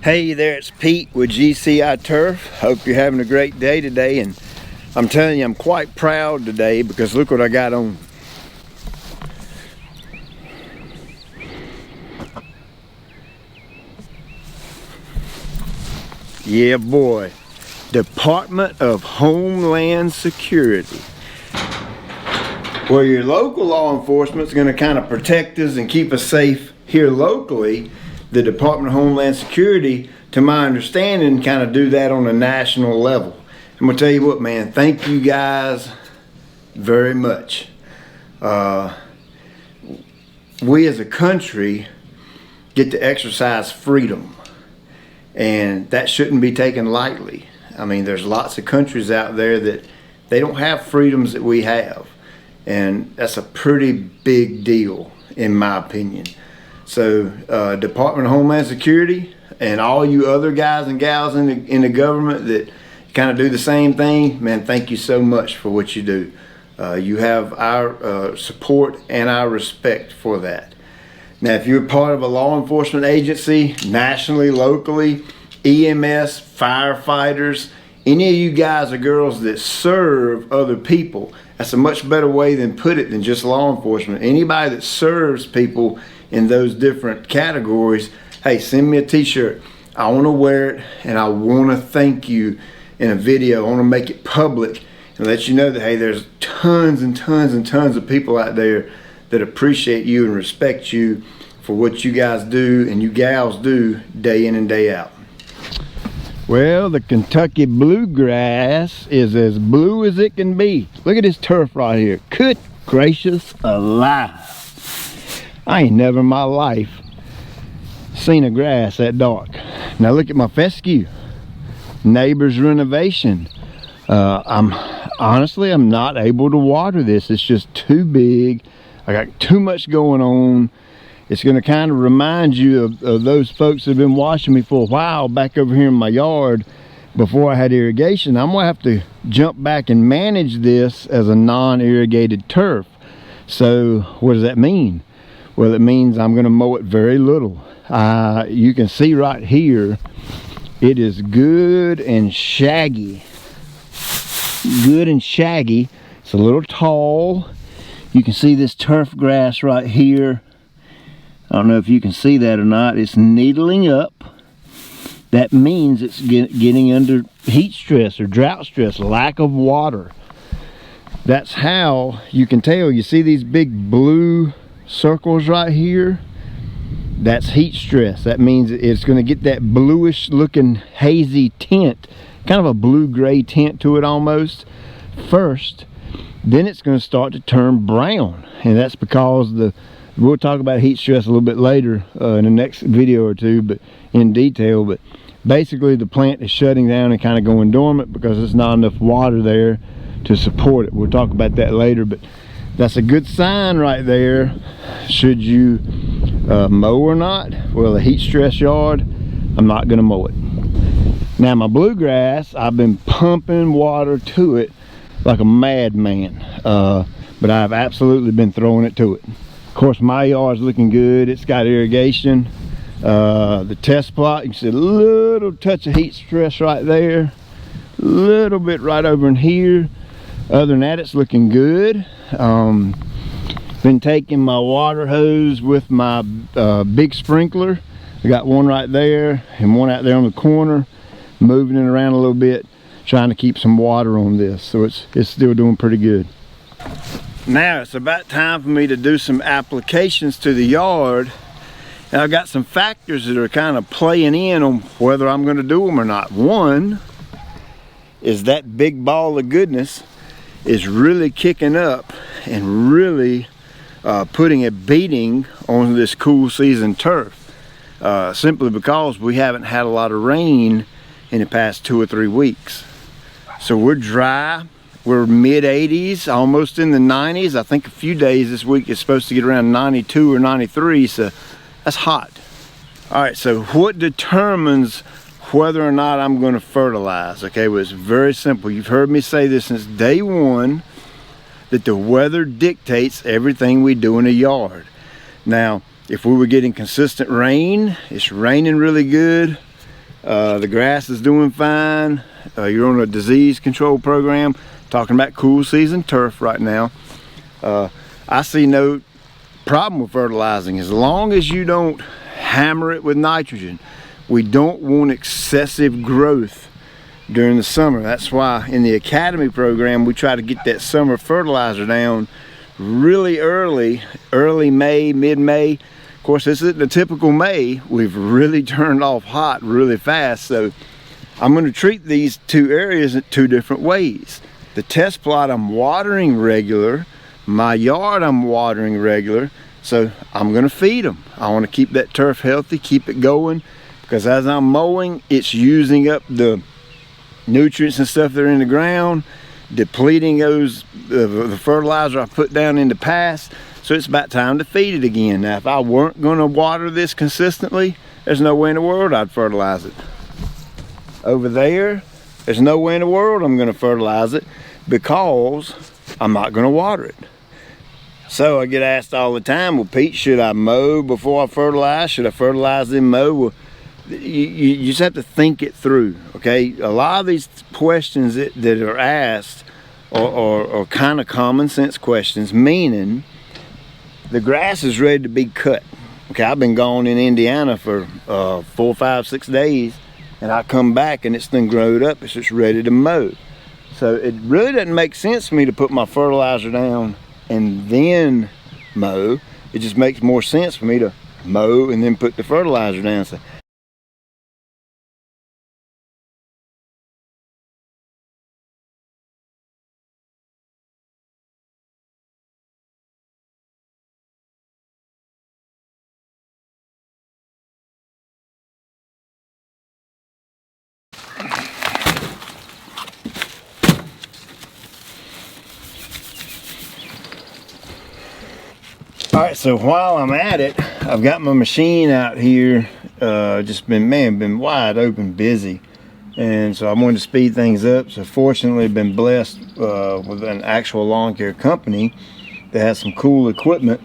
Hey there, it's Pete with GCI Turf. Hope you're having a great day today, and I'm telling you, I'm quite proud today because look what I got on. Yeah boy, Department of Homeland Security. Where your local law enforcement is going to kind of protect us and keep us safe here locally, the Department of Homeland Security, to my understanding, kind of do that on a national level. I'm going to tell you what, man, thank you guys very much. We as a country get to exercise freedom, and that shouldn't be taken lightly. I mean, there's lots of countries out there that they don't have freedoms that we have, and that's a pretty big deal in my opinion. So Department of Homeland Security and all you other guys and gals in the government that kind of do the same thing, man, thank you so much for what you do. You have our support and our respect for that. Now, if you're part of a law enforcement agency, nationally, locally, EMS, firefighters, any of you guys or girls that serve other people, that's a much better way than put it than just law enforcement. Anybody that serves people in those different categories, hey, send me a t-shirt. I want to wear it, and I want to thank you in a video. I want to make it public and let you know that, hey, there's tons and tons and tons of people out there that appreciate you and respect you for what you guys do and you gals do day in and day out. Well, the Kentucky bluegrass is as blue as it can be. Look at this turf right here. Good gracious alive. I ain't never in my life seen a grass that dark. Now look at my fescue. Neighbor's renovation. I'm not able to water this. It's just too big. I got too much going on. It's going to kind of remind you of those folks that have been watching me for a while back over here in my yard before I had irrigation. I'm going to have to jump back and manage this as a non-irrigated turf. So what does that mean? Well, it means I'm going to mow it very little. You can see right here, it is good and shaggy. Good and shaggy. It's a little tall. You can see this turf grass right here. I don't know if you can see that or not. It's needling up. That means it's getting under heat stress or drought stress, lack of water. That's how you can tell. You see these big blue circles right here? That's heat stress. That means it's going to get that bluish looking hazy tint, kind of a blue-gray tint to it almost first. Then it's going to start to turn brown, and that's because we'll talk about heat stress a little bit later in the next video or two, but in detail. But basically the plant is shutting down and kind of going dormant because there's not enough water there to support it. We'll talk about that later, but that's a good sign right there. Should you mow or not? Well, a heat stress yard, I'm not going to mow it. Now my bluegrass, I've been pumping water to it like a madman, but I've absolutely been throwing it to it. Of course, my yard's looking good. It's got irrigation. The test plot, you can see a little touch of heat stress right there, a little bit right over in here. Other than that, it's looking good. Been taking my water hose with my big sprinkler. I got one right there and one out there on the corner, moving it around a little bit, trying to keep some water on this. So it's still doing pretty good. Now it's about time for me to do some applications to the yard, and I've got some factors that are kind of playing in on whether I'm going to do them or not. One is that big ball of goodness is really kicking up and really putting a beating on this cool season turf, simply because we haven't had a lot of rain in the past 2 or 3 weeks. So we're dry. We're mid 80s, almost in the 90s. I think a few days this week is supposed to get around 92 or 93, so that's hot. All right, so what determines whether or not I'm going to fertilize? Okay, well, it's very simple. You've heard me say this since day one, that the weather dictates everything we do in a yard. Now, if we were getting consistent rain, it's raining really good, The grass is doing fine. You're on a disease control program. Talking about cool season turf right now. I see no problem with fertilizing as long as you don't hammer it with nitrogen. We don't want excessive growth during the summer. That's why in the academy program we try to get that summer fertilizer down really early May, mid-May. Of course, this isn't the typical May. We've really turned off hot really fast, so I'm going to treat these two areas in two different ways. The test plot, I'm watering regular. My yard, I'm watering regular. So I'm going to feed them. I want to keep that turf healthy, keep it going, because as I'm mowing, it's using up the nutrients and stuff that are in the ground, depleting those the fertilizer I put down in the past. So it's about time to feed it again. Now, if I weren't going to water this consistently, there's no way in the world I'd fertilize it. Over there's no way in the world I'm going to fertilize it because I'm not going to water it. So I get asked all the time, well, Pete, should I mow before I fertilize? Should I fertilize then mow? Well, you just have to think it through, okay? A lot of these questions that are asked are kind of common sense questions, meaning the grass is ready to be cut. Okay, I've been gone in Indiana for 4, 5, 6 days, and I come back and it's done growed up. It's just ready to mow. So it really doesn't make sense for me to put my fertilizer down and then mow. It just makes more sense for me to mow and then put the fertilizer down. So all right, so while I'm at it, I've got my machine out here, just been wide open busy, and so I wanted to speed things up. So fortunately I've been blessed with an actual lawn care company that has some cool equipment,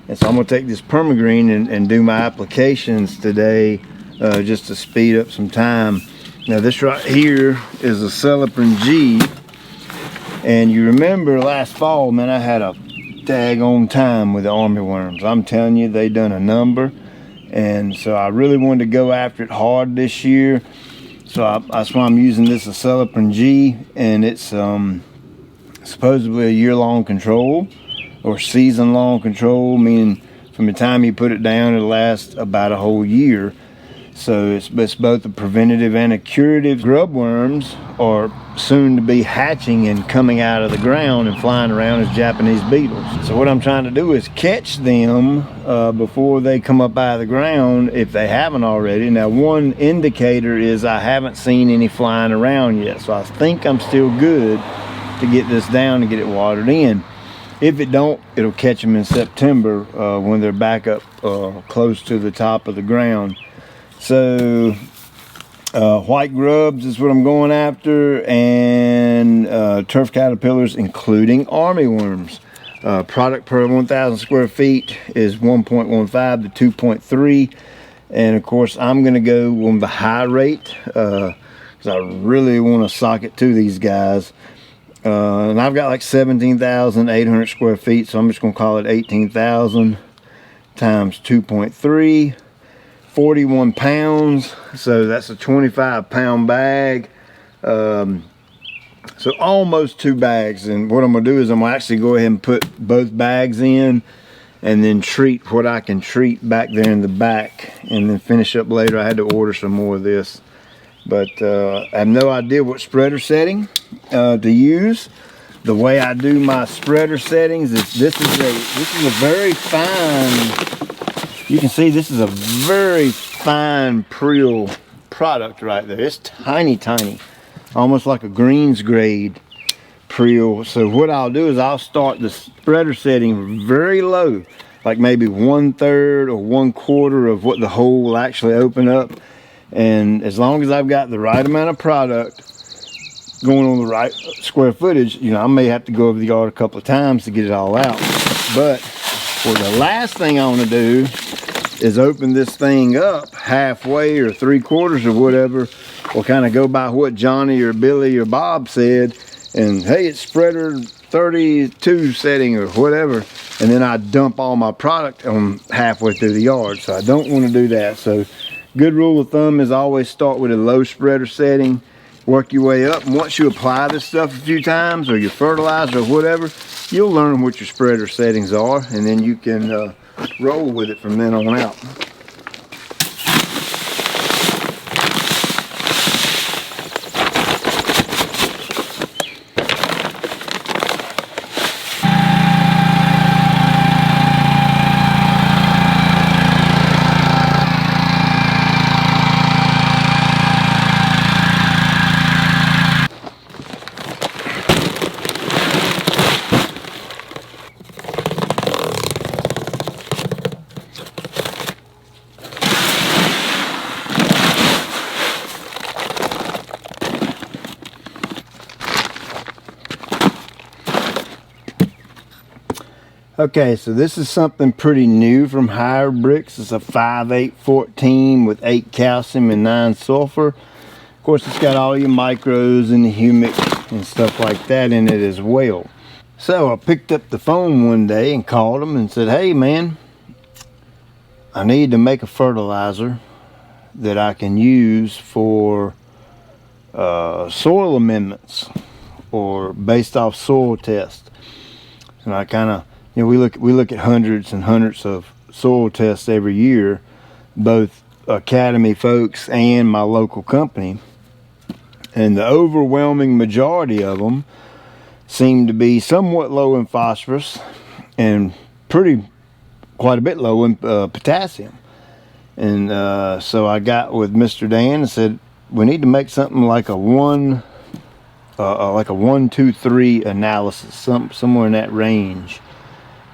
and so I'm gonna take this permagreen and do my applications today, just to speed up some time. Now this right here is a Celiprin G, and you remember last fall, man, I had a daggone time with the armyworms. I'm telling you, they done a number, and so I really wanted to go after it hard this year. So that's why I'm using this Celiprin G, and it's supposedly a year-long control or season-long control, meaning from the time you put it down, it'll last about a whole year. So it's both a preventative and a curative. Grub worms are soon to be hatching and coming out of the ground and flying around as Japanese beetles. So what I'm trying to do is catch them before they come up out of the ground, if they haven't already. Now, one indicator is I haven't seen any flying around yet, so I think I'm still good to get this down and get it watered in. If it don't, it'll catch them in September when they're back up close to the top of the ground. So white grubs is what I'm going after, and turf caterpillars, including armyworms. Product per 1,000 square feet is 1.15 to 2.3, and of course I'm going to go on the high rate because I really want to sock it to these guys. And I've got like 17,800 square feet, so I'm just going to call it 18,000 times 2.3. 41 pounds, so that's a 25-pound bag, so almost 2 bags. And what I'm gonna do is I'm gonna actually go ahead and put both bags in and then treat what I can treat back there in the back, and then finish up later. I had to order some more of this, but I have no idea what spreader setting to use. The way I do my spreader settings is this is a very fine. You can see this is a very fine prill product right there. It's tiny, tiny, almost like a greens grade prill. So what I'll do is I'll start the spreader setting very low, like maybe 1/3 or 1/4 of what the hole will actually open up. And as long as I've got the right amount of product going on the right square footage, you know, I may have to go over the yard a couple of times to get it all out. But for the last thing I want to do is open this thing up halfway or 3/4 or whatever, or kind of go by what Johnny or Billy or Bob said, and hey, it's spreader 32 setting or whatever, and then I dump all my product on halfway through the yard. So I don't want to do that. So good rule of thumb is always start with a low spreader setting, work your way up, and once you apply this stuff a few times, or your fertilizer or whatever, you'll learn what your spreader settings are, and then you can roll with it from then on out. Okay, so this is something pretty new from Higher Bricks. It's a 5-8-14 with 8 calcium and 9 sulfur. Of course, it's got all your micros and the humic and stuff like that in it as well. So I picked up the phone one day and called them and said, hey man, I need to make a fertilizer that I can use for soil amendments or based off soil tests. And I kind of, you know, we look at hundreds and hundreds of soil tests every year, both academy folks and my local company, and the overwhelming majority of them seem to be somewhat low in phosphorus and quite a bit low in potassium. And so I got with Mr. Dan and said, we need to make something like a 1, 2, 3 analysis, somewhere in that range.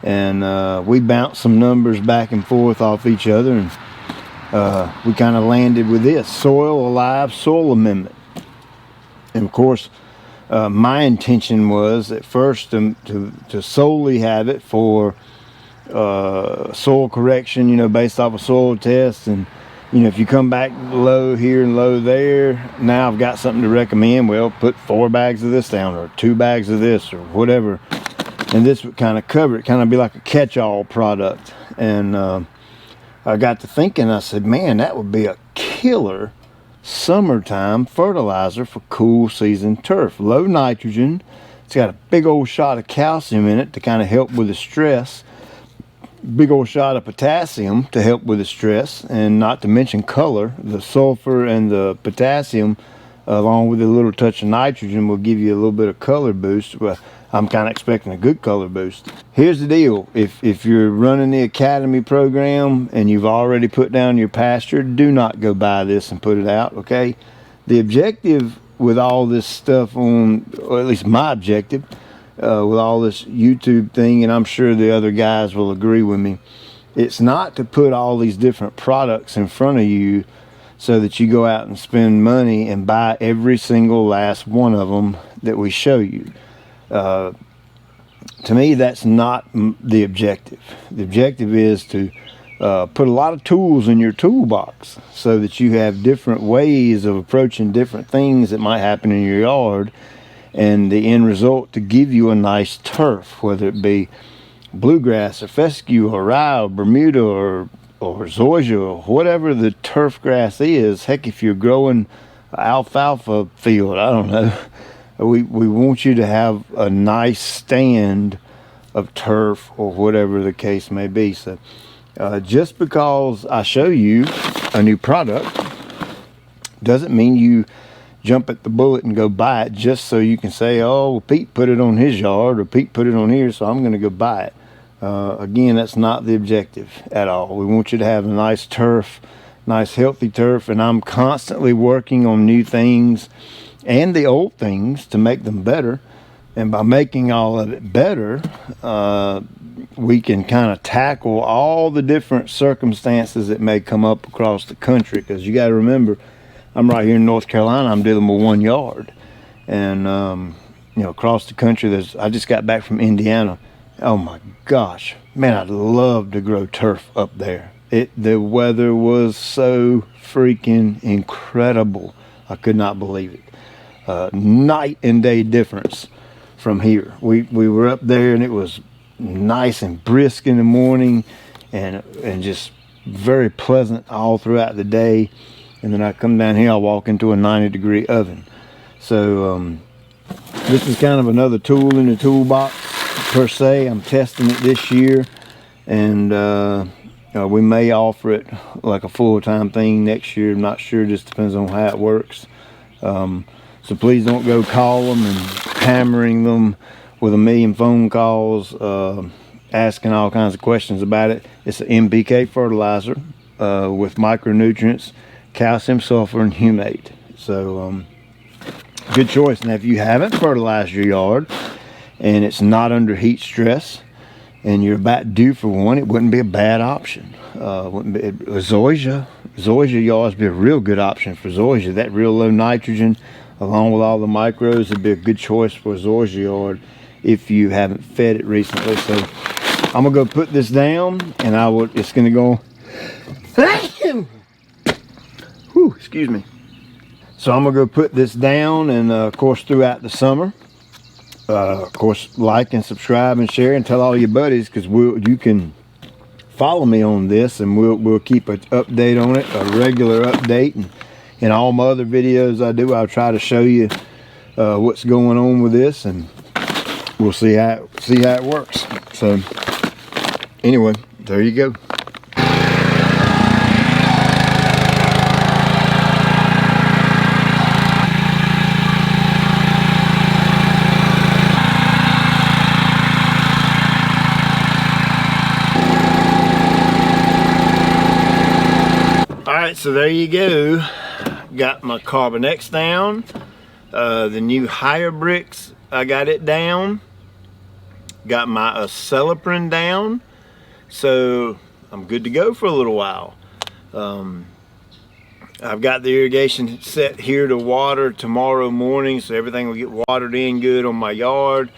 And we bounced some numbers back and forth off each other, and we kind of landed with this soil alive soil amendment. And of course, my intention was at first to solely have it for soil correction, you know, based off of soil tests. And you know, if you come back low here and low there, now I've got something to recommend. Well, put 4 bags of this down, or 2 bags of this, or whatever. And this would kind of cover it, kind of be like a catch-all product. And I got to thinking, I said, man, that would be a killer summertime fertilizer for cool season turf. Low nitrogen. It's got a big old shot of calcium in it to kind of help with the stress. Big old shot of potassium to help with the stress. And not to mention color. The sulfur and the potassium, along with a little touch of nitrogen, will give you a little bit of color boost. Well, I'm kind of expecting a good color boost. Here's the deal. If you're running the academy program and you've already put down your pasture, do not go buy this and put it out, okay? The objective with all this stuff on, or at least my objective, with all this YouTube thing, and I'm sure the other guys will agree with me, it's not to put all these different products in front of you so that you go out and spend money and buy every single last one of them that we show you. To me, that's not the objective. The objective is to put a lot of tools in your toolbox so that you have different ways of approaching different things that might happen in your yard, and the end result to give you a nice turf, whether it be bluegrass or fescue or rye or Bermuda or zoysia or whatever the turf grass is. Heck, if you're growing alfalfa field, I don't know. We want you to have a nice stand of turf or whatever the case may be. So just because I show you a new product doesn't mean you jump at the bullet and go buy it just so you can say, oh, well, Pete put it on his yard, or Pete put it on here, so I'm going to go buy it. Again, that's not the objective at all. We want you to have a nice turf, nice healthy turf, and I'm constantly working on new things and the old things to make them better. And by making all of it better, we can kind of tackle all the different circumstances that may come up across the country. Because you got to remember, I'm right here in North Carolina. I'm dealing with 1 yard, and you know, across the country, I just got back from Indiana. Oh my gosh, man, I'd love to grow turf up there. The weather was so freaking incredible. I could not believe it. Night and day difference from here. We were up there and it was nice and brisk in the morning, and just very pleasant all throughout the day. And then I come down here, I walk into a 90-degree oven. So this is kind of another tool in the toolbox per se. I'm testing it this year, and we may offer it like a full-time thing next year. I'm not sure, just depends on how it works. So please don't go call them and hammering them with a million phone calls, asking all kinds of questions about it. It's an NPK fertilizer with micronutrients, calcium, sulfur, and humate. So good choice. Now if you haven't fertilized your yard and it's not under heat stress and you're about due for one, it wouldn't be a bad option. Zoysia yards would be a real good option for zoysia. That real low nitrogen along with all the micros would be a good choice for a zoysia yard if you haven't fed it recently. So I'm gonna go put this down, and it's gonna go whew, excuse me. So I'm gonna go put this down, and of course throughout the summer, of course, like and subscribe and share and tell all your buddies, because you can follow me on this, and we'll keep an update on it, a regular update. And in all my other videos I do, I'll try to show you what's going on with this, and we'll see how it works. So anyway, there you go. Alright, so there you go. Got my Carbon X down. The new higher bricks, I got it down. Got my Acelepryn down. So I'm good to go for a little while. I've got the irrigation set here to water tomorrow morning, so everything will get watered in good on my yard.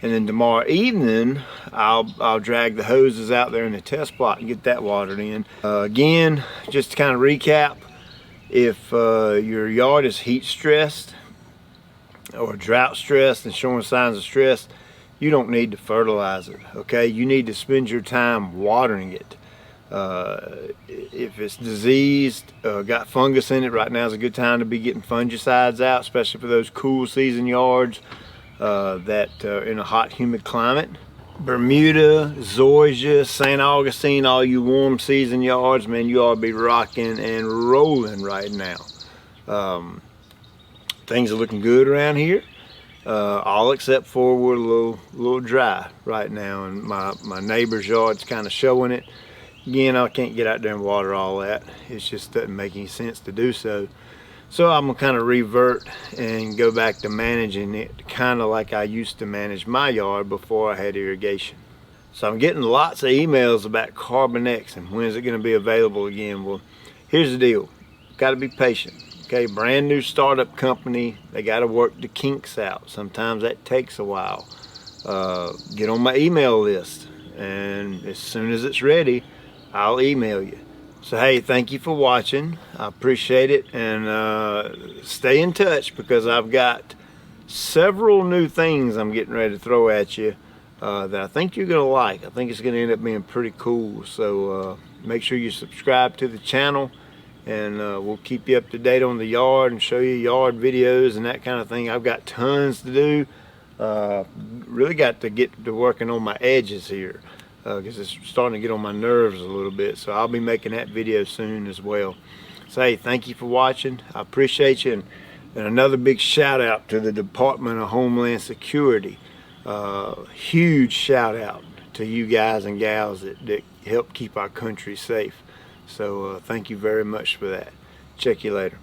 And then tomorrow evening, I'll drag the hoses out there in the test plot and get that watered in. Again, just to kind of recap, if your yard is heat stressed or drought stressed and showing signs of stress, you don't need to fertilize it, okay? You need to spend your time watering it. If it's diseased, got fungus in it, right now is a good time to be getting fungicides out, especially for those cool season yards that in a hot, humid climate. Bermuda, Zoysia, St. Augustine, all you warm season yards, man, you ought to be rocking and rolling right now. Things are looking good around here, all except for we're a little dry right now, and my neighbor's yard's kind of showing it. Again, I can't get out there and water all that. It just doesn't make any sense to do so. So I'm gonna kind of revert and go back to managing it kind of like I used to manage my yard before I had irrigation. So I'm getting lots of emails about Carbon X and when is it going to be available again. Well, here's the deal. Got to be patient. Okay, brand new startup company. They got to work the kinks out. Sometimes that takes a while. Get on my email list, and as soon as it's ready, I'll email you. So hey, thank you for watching. I appreciate it, and stay in touch because I've got several new things I'm getting ready to throw at you that I think you're gonna like. I think it's gonna end up being pretty cool. So make sure you subscribe to the channel, and we'll keep you up to date on the yard and show you yard videos and that kind of thing. I've got tons to do. Really got to get to working on my edges here, because it's starting to get on my nerves a little bit. So I'll be making that video soon as well. So hey, thank you for watching. I appreciate you, and another big shout out to the Department of Homeland Security. Huge shout out to you guys and gals that help keep our country safe. So thank you very much for that. Check you later.